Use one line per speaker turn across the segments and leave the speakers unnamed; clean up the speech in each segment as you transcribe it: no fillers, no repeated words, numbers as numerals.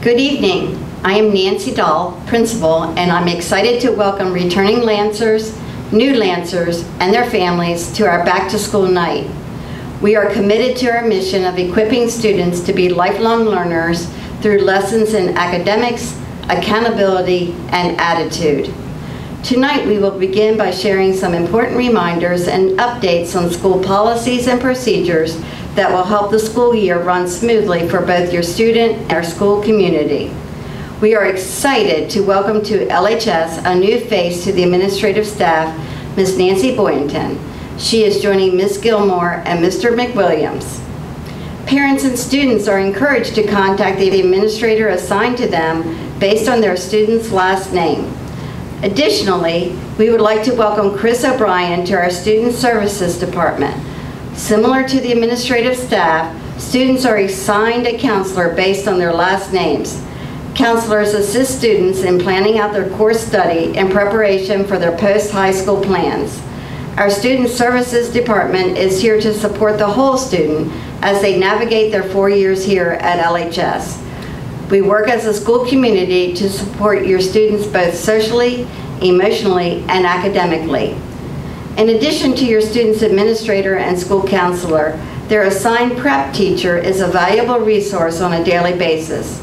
Good evening. I am Nancy Dahl, Principal, and I'm excited to welcome returning Lancers, new Lancers, and their families to our Back to School night. We are committed to our mission of equipping students to be lifelong learners through lessons in academics, accountability, and attitude. Tonight we will begin by sharing some important reminders and updates on school policies and procedures that will help the school year run smoothly for both your student and our school community. We are excited to welcome to LHS a new face to the administrative staff, Ms. Nancy Boynton. She is joining Ms. Gilmore and Mr. McWilliams. Parents and students are encouraged to contact the administrator assigned to them based on their student's last name. Additionally, we would like to welcome Chris O'Brien to our Student Services Department. Similar to the administrative staff, students are assigned a counselor based on their last names. Counselors assist students in planning out their course study in preparation for their post-high school plans. Our Student Services Department is here to support the whole student as they navigate their 4 years here at LHS. We work as a school community to support your students both socially, emotionally, and academically. In addition to your student's administrator and school counselor, their assigned prep teacher is a valuable resource on a daily basis.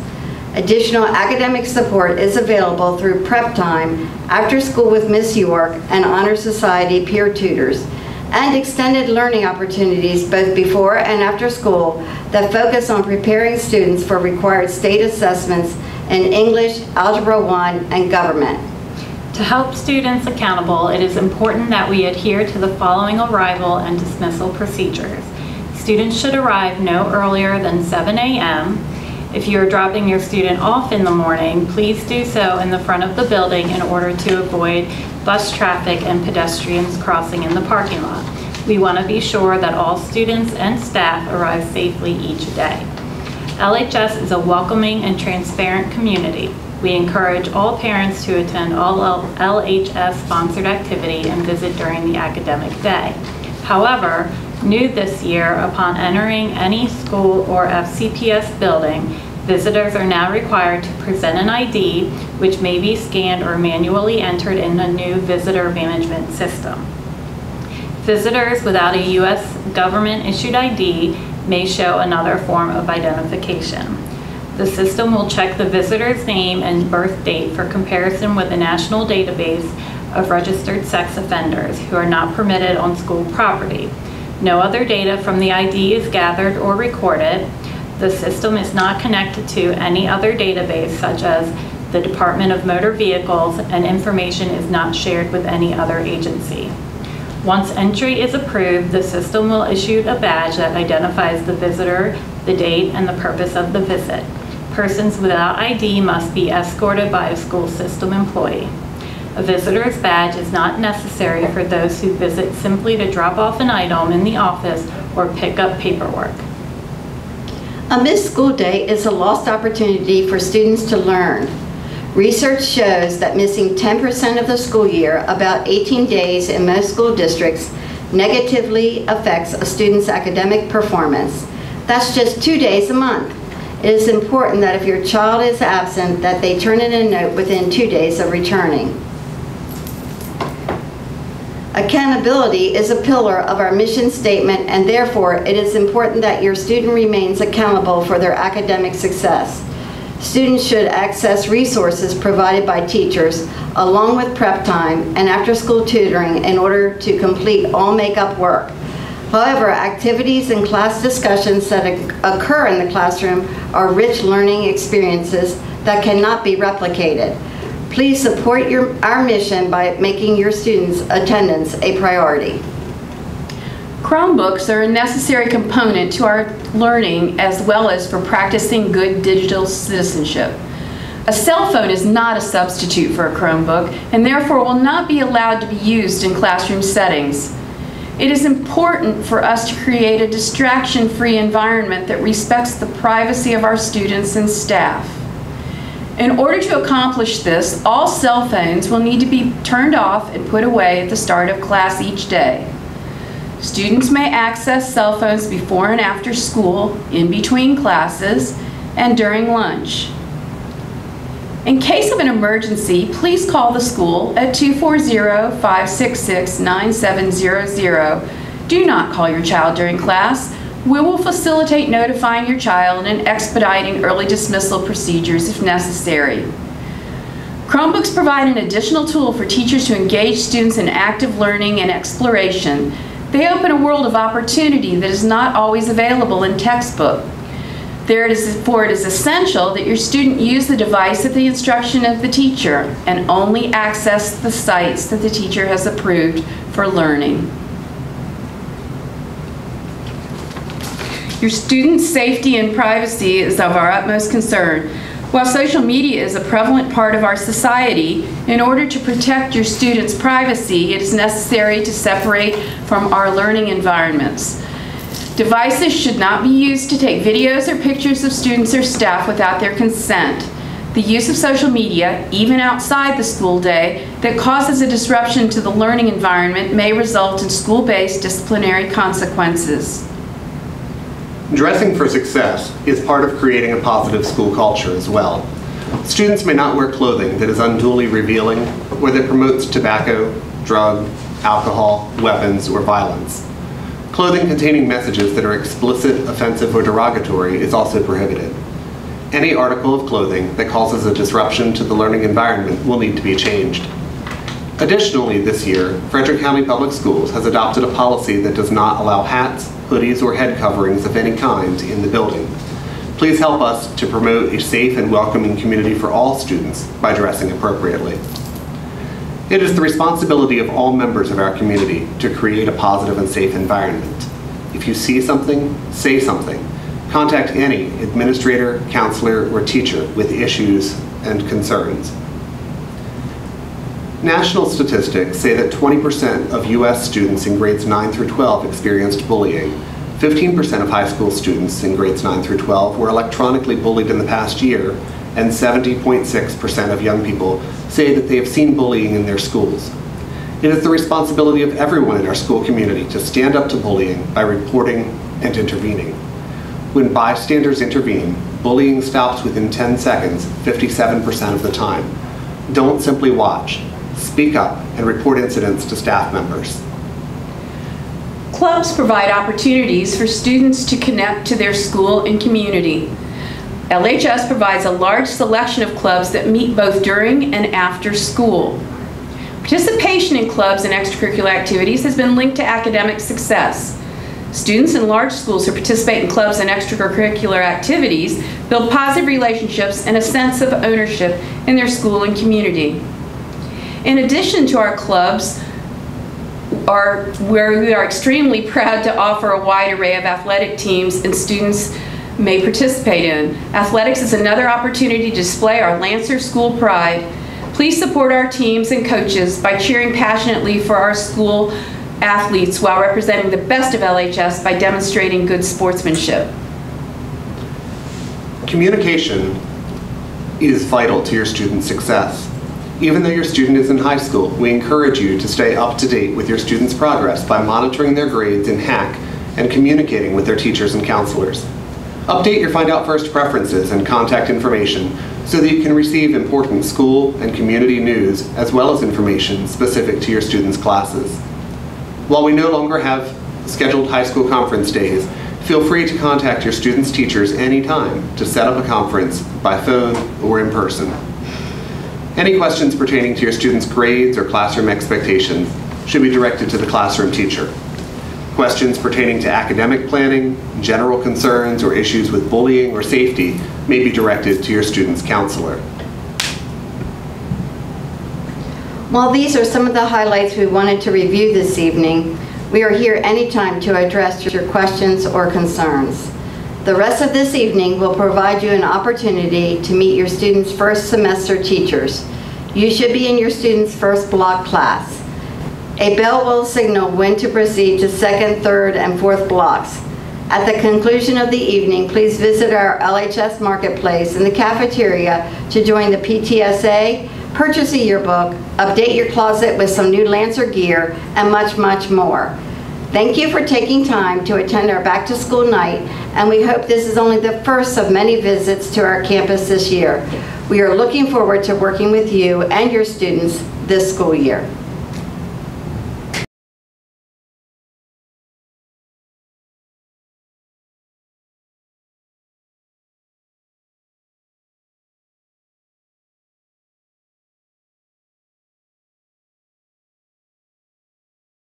Additional academic support is available through prep time, after school with Miss York, and Honor Society peer tutors, and extended learning opportunities both before and after school that focus on preparing students for required state assessments in English, Algebra 1, and government.
To help students accountable, it is important that we adhere to the following arrival and dismissal procedures. Students should arrive no earlier than 7 a.m. If you are dropping your student off in the morning, please do so in the front of the building in order to avoid bus traffic and pedestrians crossing in the parking lot. We want to be sure that all students and staff arrive safely each day. LHS is a welcoming and transparent community. We encourage all parents to attend all LHS-sponsored activity and visit during the academic day. However, new this year, upon entering any school or FCPS building, visitors are now required to present an ID, which may be scanned or manually entered in a new visitor management system. Visitors without a U.S. government-issued ID may show another form of identification. The system will check the visitor's name and birth date for comparison with the national database of registered sex offenders who are not permitted on school property. No other data from the ID is gathered or recorded. The system is not connected to any other database such as the Department of Motor Vehicles, and information is not shared with any other agency. Once entry is approved, the system will issue a badge that identifies the visitor, the date, and the purpose of the visit. Persons without ID must be escorted by a school system employee. A visitor's badge is not necessary for those who visit simply to drop off an item in the office or pick up paperwork.
A missed school day is a lost opportunity for students to learn. Research shows that missing 10% of the school year, about 18 days in most school districts, negatively affects a student's academic performance. That's just 2 days a month. It is important that if your child is absent, that they turn in a note within 2 days of returning. Accountability is a pillar of our mission statement, and therefore it is important that your student remains accountable for their academic success. Students should access resources provided by teachers along with prep time and after-school tutoring in order to complete all makeup work. However, activities and class discussions that occur in the classroom are rich learning experiences that cannot be replicated. Please support our mission by making your students' attendance a priority.
Chromebooks are a necessary component to our learning as well as for practicing good digital citizenship. A cell phone is not a substitute for a Chromebook and therefore will not be allowed to be used in classroom settings. It is important for us to create a distraction-free environment that respects the privacy of our students and staff. In order to accomplish this, all cell phones will need to be turned off and put away at the start of class each day. Students may access cell phones before and after school, in between classes, and during lunch. In case of an emergency, please call the school at 240-566-9700. Do not call your child during class. We will facilitate notifying your child and expediting early dismissal procedures if necessary. Chromebooks provide an additional tool for teachers to engage students in active learning and exploration. They open a world of opportunity that is not always available in textbook. Therefore, it is essential that your student use the device at the instruction of the teacher and only access the sites that the teacher has approved for learning. Your students' safety and privacy is of our utmost concern. While social media is a prevalent part of our society, in order to protect your students' privacy, it is necessary to separate from our learning environments. Devices should not be used to take videos or pictures of students or staff without their consent. The use of social media, even outside the school day, that causes a disruption to the learning environment may result in school-based disciplinary consequences.
Dressing for success is part of creating a positive school culture as well. Students may not wear clothing that is unduly revealing or that promotes tobacco, drug, alcohol, weapons, or violence. Clothing containing messages that are explicit, offensive, or derogatory is also prohibited. Any article of clothing that causes a disruption to the learning environment will need to be changed. Additionally, this year, Frederick County Public Schools has adopted a policy that does not allow hats, hoodies, or head coverings of any kind in the building. Please help us to promote a safe and welcoming community for all students by dressing appropriately. It is the responsibility of all members of our community to create a positive and safe environment. If you see something, say something. Contact any administrator, counselor, or teacher with issues and concerns. National statistics say that 20% of U.S. students in grades 9 through 12 experienced bullying. 15% of high school students in grades 9 through 12 were electronically bullied in the past year, and 70.6% of young people say that they have seen bullying in their schools. It is the responsibility of everyone in our school community to stand up to bullying by reporting and intervening. When bystanders intervene, bullying stops within 10 seconds, 57% of the time. Don't simply watch. Speak up and report incidents to staff members.
Clubs provide opportunities for students to connect to their school and community. LHS provides a large selection of clubs that meet both during and after school. Participation in clubs and extracurricular activities has been linked to academic success. Students in large schools who participate in clubs and extracurricular activities build positive relationships and a sense of ownership in their school and community. In addition to our clubs, where we are extremely proud to offer a wide array of athletic teams and students may participate in. Athletics is another opportunity to display our Lancer school pride. Please support our teams and coaches by cheering passionately for our school athletes while representing the best of LHS by demonstrating good sportsmanship.
Communication is vital to your student's success. Even though your student is in high school, we encourage you to stay up to date with your student's progress by monitoring their grades in HACC and communicating with their teachers and counselors. Update your Find Out First preferences and contact information so that you can receive important school and community news as well as information specific to your students' classes. While we no longer have scheduled high school conference days, feel free to contact your students' teachers anytime to set up a conference by phone or in person. Any questions pertaining to your students' grades or classroom expectations should be directed to the classroom teacher. Questions pertaining to academic planning, general concerns, or issues with bullying or safety may be directed to your student's counselor.
While these are some of the highlights we wanted to review this evening, we are here anytime to address your questions or concerns. The rest of this evening will provide you an opportunity to meet your students' first semester teachers. You should be in your students' first block class. A bell will signal when to proceed to second, third, and fourth blocks. At the conclusion of the evening, please visit our LHS Marketplace in the cafeteria to join the PTSA, purchase a yearbook, update your closet with some new Lancer gear, and much, much more. Thank you for taking time to attend our back to school night, and we hope this is only the first of many visits to our campus this year. We are looking forward to working with you and your students this school year.